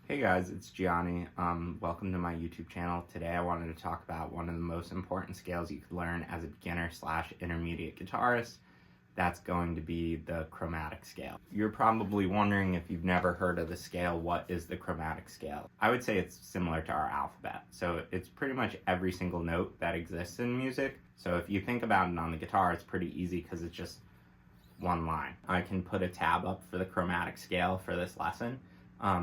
Hey guys, it's Gianni. Welcome to my YouTube channel. Today I wanted to talk about one of the most important scales you could learn as a beginner / intermediate guitarist. That's going to be the chromatic scale. You're probably wondering, if you've never heard of the scale, what is the chromatic scale? I would say it's similar to our alphabet. So it's pretty much every single note that exists in music. So if you think about it on the guitar, it's pretty easy because it's just one line. I can put a tab up for the chromatic scale for this lesson.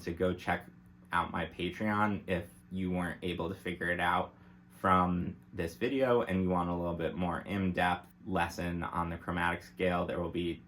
To go check out my Patreon if you weren't able to figure it out from this video and you want a little bit more in-depth lesson on the chromatic scale. There will be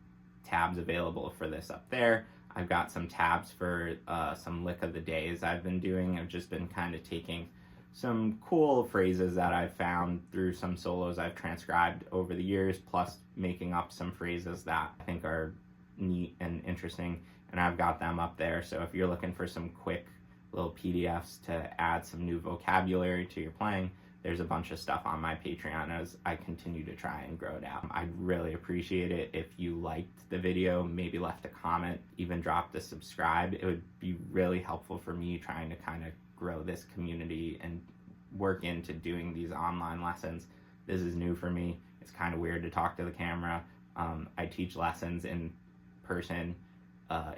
tabs available for this up there. I've got some tabs for some lick of the days I've been doing. I've just been kind of taking some cool phrases that I've found through some solos I've transcribed over the years, plus making up some phrases that I think are neat and interesting, and I've got them up there. So if you're looking for some quick little PDFs to add some new vocabulary to your playing, there's a bunch of stuff on my Patreon as I continue to try and grow it out. I'd really appreciate it if you liked the video, maybe left a comment, even dropped a subscribe. It would be really helpful for me trying to kind of grow this community and work into doing these online lessons. This is new for me. It's kind of weird to talk to the camera. I teach lessons in person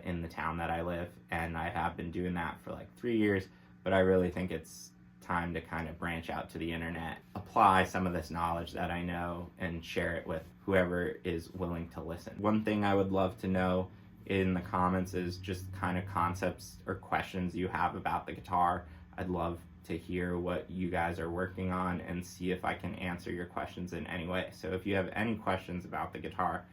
in the town that I live, and I have been doing that for like 3 years, but I really think it's time to kind of branch out to the internet, apply some of this knowledge that I know, and share it with whoever is willing to listen. One thing I would love to know in the comments is just kind of concepts or questions you have about the guitar. I'd love to hear what you guys are working on and see if I can answer your questions in any way. So if you have any questions about the guitar,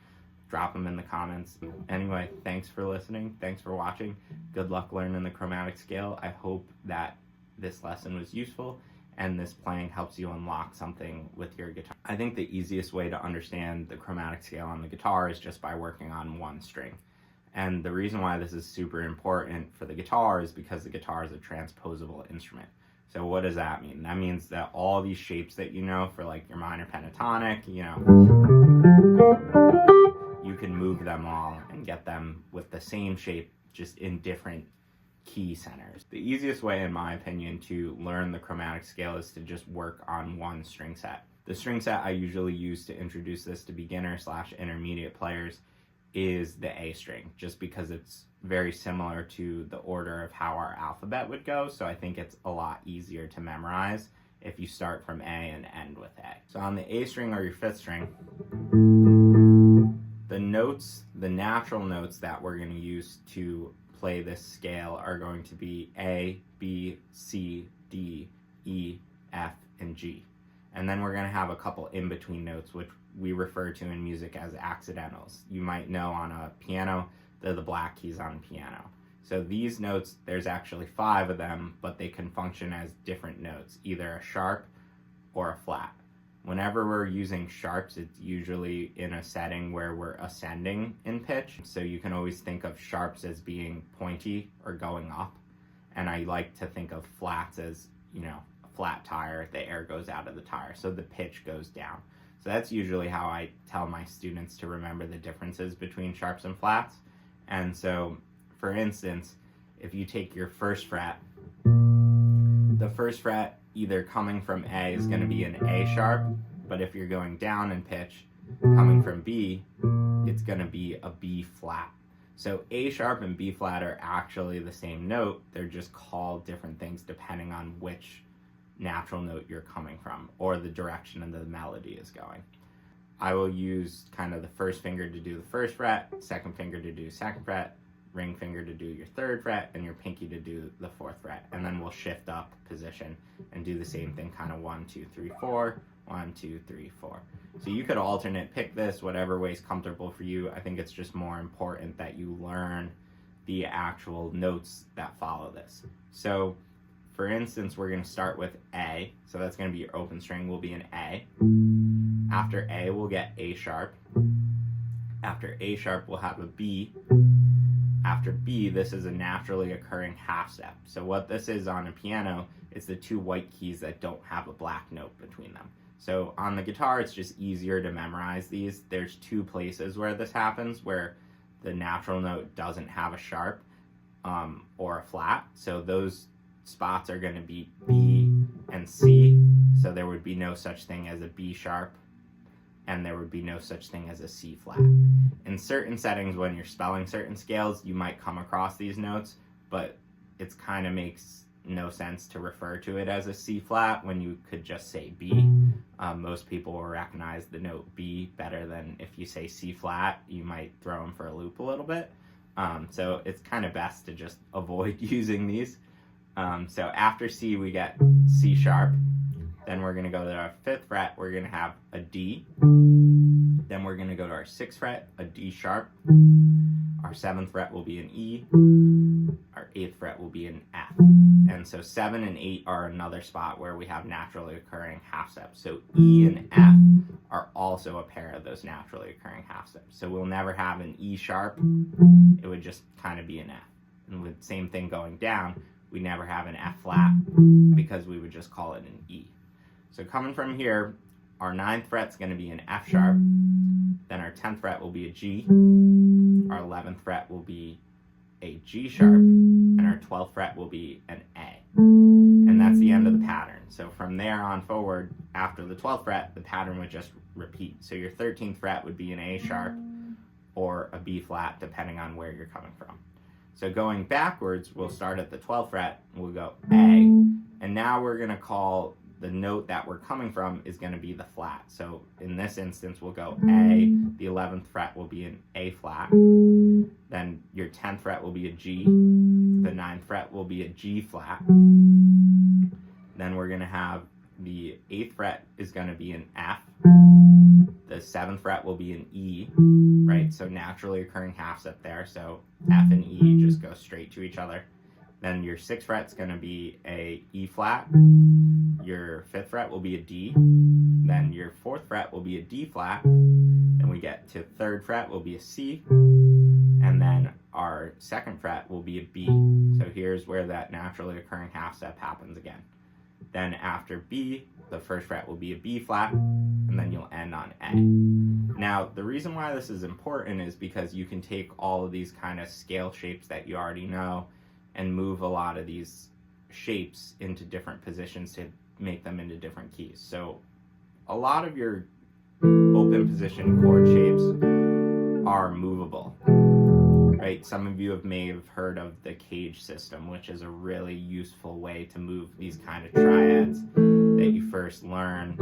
drop them in the comments. Anyway, thanks for listening. Thanks for watching. Good luck learning the chromatic scale. I hope that this lesson was useful and this playing helps you unlock something with your guitar. I think the easiest way to understand the chromatic scale on the guitar is just by working on one string. And the reason why this is super important for the guitar is because the guitar is a transposable instrument. So what does that mean? That means that all these shapes that you know for like your minor pentatonic, you can move them all and get them with the same shape, just in different key centers. The easiest way, in my opinion, to learn the chromatic scale is to just work on one string set. The string set I usually use to introduce this to beginner / intermediate players is the A string, just because it's very similar to the order of how our alphabet would go, so I think it's a lot easier to memorize if you start from A and end with A. So on the A string or your 5th string, the natural notes that we're going to use to play this scale are going to be A, B, C, D, E, F, and G. And then we're going to have a couple in-between notes, which we refer to in music as accidentals. You might know on a piano, they're the black keys on a piano. So these notes, there's actually 5 of them, but they can function as different notes, either a sharp or a flat. Whenever we're using sharps, it's usually in a setting where we're ascending in pitch. So you can always think of sharps as being pointy or going up. And I like to think of flats as, a flat tire, the air goes out of the tire, so the pitch goes down. So that's usually how I tell my students to remember the differences between sharps and flats. And so, for instance, if you take your 1st fret, the 1st fret either coming from A is going to be an A sharp, but if you're going down in pitch, coming from B, it's going to be a B flat. So A sharp and B flat are actually the same note, they're just called different things depending on which natural note you're coming from, or the direction of the melody is going. I will use kind of the 1st finger to do the 1st fret, 2nd finger to do 2nd fret, ring finger to do your 3rd fret, and your pinky to do the 4th fret. And then we'll shift up position and do the same thing, kind of 1, 2, 3, 4, 1, 2, 3, 4. So you could alternate pick this, whatever way is comfortable for you. I think it's just more important that you learn the actual notes that follow this. So for instance, we're going to start with A, so that's going to be your open string, will be an A. After A, we'll get A sharp. After A sharp, we'll have a B. After B, this is a naturally occurring half step. So what this is on a piano is the 2 white keys that don't have a black note between them. So on the guitar, it's just easier to memorize these. There's 2 places where this happens, where the natural note doesn't have a sharp, or a flat. So those spots are going to be B and C. So there would be no such thing as a B sharp, and there would be no such thing as a C flat. In certain settings, when you're spelling certain scales, you might come across these notes, but it kind of makes no sense to refer to it as a C flat when you could just say B. Most people will recognize the note B better than if you say C flat. You might throw them for a loop a little bit. So it's kind of best to just avoid using these. So after C, we get C sharp. Then we're going to go to our 5th fret. We're going to have a D. Then we're going to go to our 6th fret, a D sharp. Our 7th fret will be an E. Our 8th fret will be an F. And so 7 and 8 are another spot where we have naturally occurring half steps. So E and F are also a pair of those naturally occurring half steps. So we'll never have an E sharp. It would just kind of be an F. And with the same thing going down, we never have an F flat because we would just call it an E. So coming from here, our 9th fret's going to be an F sharp. Then our 10th fret will be a G. Our 11th fret will be a G sharp. And our 12th fret will be an A. And that's the end of the pattern. So from there on forward, after the 12th fret, the pattern would just repeat. So your 13th fret would be an A sharp or a B flat, depending on where you're coming from. So going backwards, we'll start at the 12th fret, we'll go A, and now we're going to call the note that we're coming from is going to be the flat. So in this instance, we'll go A, the 11th fret will be an A flat, then your 10th fret will be a G, the 9th fret will be a G flat, then we're going to have the 8th fret is going to be an F, the 7th fret will be an E, right? So naturally occurring half step there, so F and E just go straight to each other. Then your 6th fret's going to be a E flat, your 5th fret will be a D, then your 4th fret will be a D flat, then we get to 3rd fret will be a C, and then our 2nd fret will be a B. So here's where that naturally occurring half step happens again. Then after B, the 1st fret will be a B flat, and then you'll end on A. Now, the reason why this is important is because you can take all of these kind of scale shapes that you already know and move a lot of these shapes into different positions to make them into different keys. So a lot of your open position chord shapes are movable, right? Some of you may have heard of the cage system, which is a really useful way to move these kind of triads that you first learn,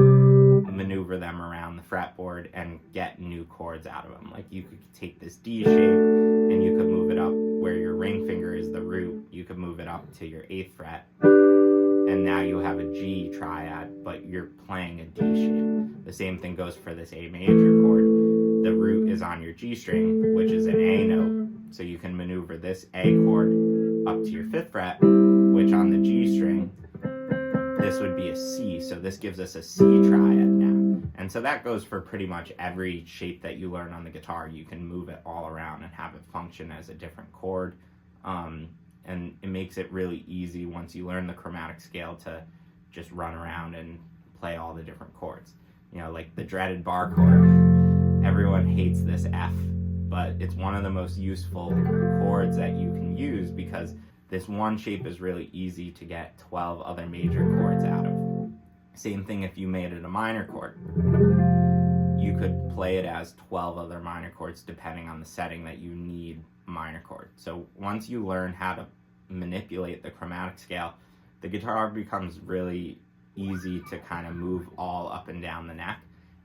maneuver them around the fretboard, and get new chords out of them. Like you could take this D shape and you could move it up where your ring finger is the root. You could move it up to your 8th fret, and now you have a G triad, but you're playing a D shape. The same thing goes for this A major chord. The root is on your G string, which is an A note, so you can maneuver this A chord up to your 5th fret, which on the G string, this would be a C, so this gives us a C triad now. And so that goes for pretty much every shape that you learn on the guitar. You can move it all around and have it function as a different chord. And it makes it really easy once you learn the chromatic scale to just run around and play all the different chords. You know, like the dreaded bar chord. Everyone hates this F, but it's one of the most useful chords that you can use because this one shape is really easy to get 12 other major chords out of. Same thing if you made it a minor chord. You could play it as 12 other minor chords depending on the setting that you need a minor chord. So once you learn how to manipulate the chromatic scale, the guitar becomes really easy to kind of move all up and down the neck.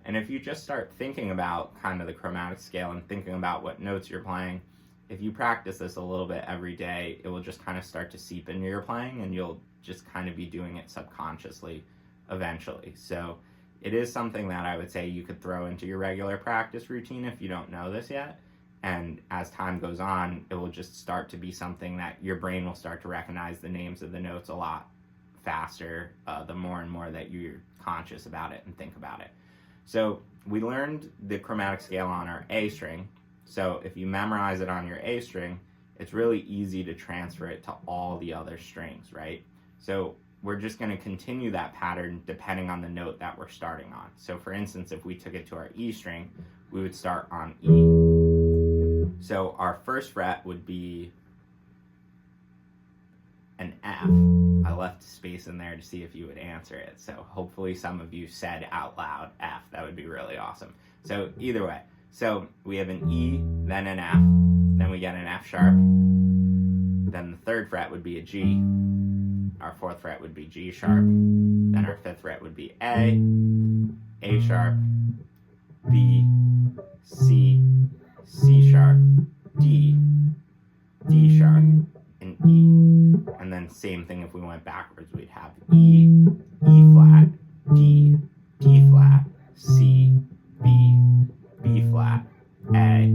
And if you just start thinking about kind of the chromatic scale and thinking about what notes you're playing, if you practice this a little bit every day, it will just kind of start to seep into your playing, and you'll just kind of be doing it subconsciously eventually. So it is something that I would say you could throw into your regular practice routine if you don't know this yet. And as time goes on, it will just start to be something that your brain will start to recognize the names of the notes a lot faster, the more and more that you're conscious about it and think about it. So we learned the chromatic scale on our A string. So if you memorize it on your A string, it's really easy to transfer it to all the other strings, right? So we're just going to continue that pattern depending on the note that we're starting on. So for instance, if we took it to our E string, we would start on E. So our 1st fret would be an F. I left space in there to see if you would answer it. So hopefully some of you said out loud F. That would be really awesome. So either way, so we have an E, then an F, then we get an F sharp, then the third fret would be a G, our fourth fret would be G sharp, then our fifth fret would be A sharp, B, C, C sharp, D, D sharp, and E. And then same thing if we went backwards, we'd have E, E flat, D, D flat, C, B, B flat, A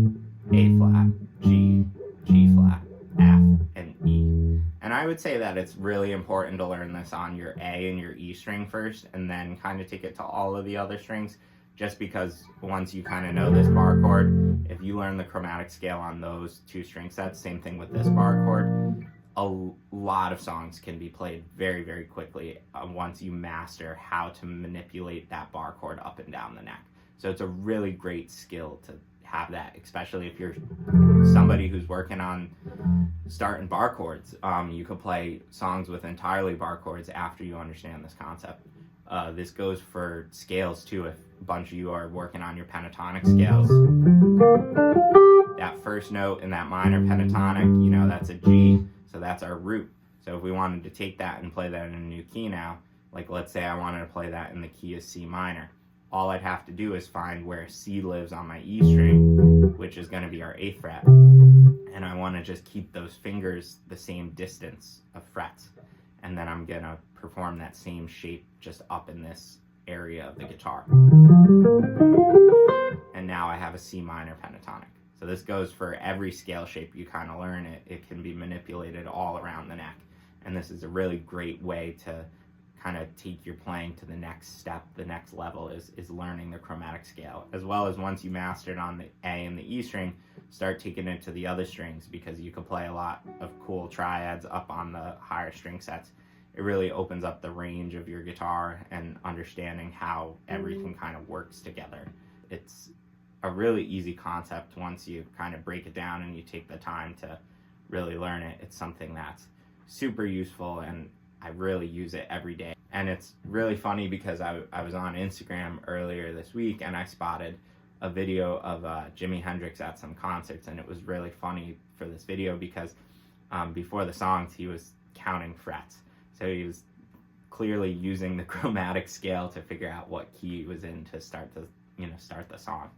flat, G, G flat, F, and E. And I would say that it's really important to learn this on your A and your E string first, and then kind of take it to all of the other strings, just because once you kind of know this bar chord, if you learn the chromatic scale on those two string sets, same thing with this bar chord, a lot of songs can be played very, very quickly once you master how to manipulate that bar chord up and down the neck. So it's a really great skill to have that, especially if you're somebody who's working on starting bar chords. You could play songs with entirely bar chords after you understand this concept. This goes for scales too. If a bunch of you are working on your pentatonic scales, that first note in that minor pentatonic, you know, that's a G, so that's our root. So if we wanted to take that and play that in a new key now, like let's say I wanted to play that in the key of C minor, all I'd have to do is find where C lives on my E string, which is going to be our 8th fret, and I want to just keep those fingers the same distance of frets, and then I'm going to perform that same shape just up in this area of the guitar. And now I have a C minor pentatonic. So this goes for every scale shape you kind of learn. It can be manipulated all around the neck, and this is a really great way to kind of take your playing to the next step. The next level is learning the chromatic scale, as well as once you mastered on the A and the E string, start taking it to the other strings, because you can play a lot of cool triads up on the higher string sets. It really opens up the range of your guitar and understanding how everything kind of works together. It's a really easy concept once you kind of break it down and you take the time to really learn it. It's something that's super useful, and I really use it every day. And it's really funny because I was on Instagram earlier this week and I spotted a video of Jimi Hendrix at some concerts, and it was really funny for this video because before the songs he was counting frets. So he was clearly using the chromatic scale to figure out what key he was in to start the song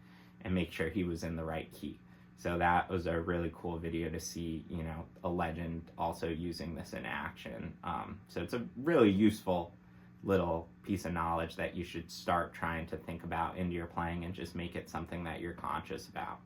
and make sure he was in the right key. So that was a really cool video to see, you know, a legend also using this in action. So it's a really useful little piece of knowledge that you should start trying to think about into your playing and just make it something that you're conscious about.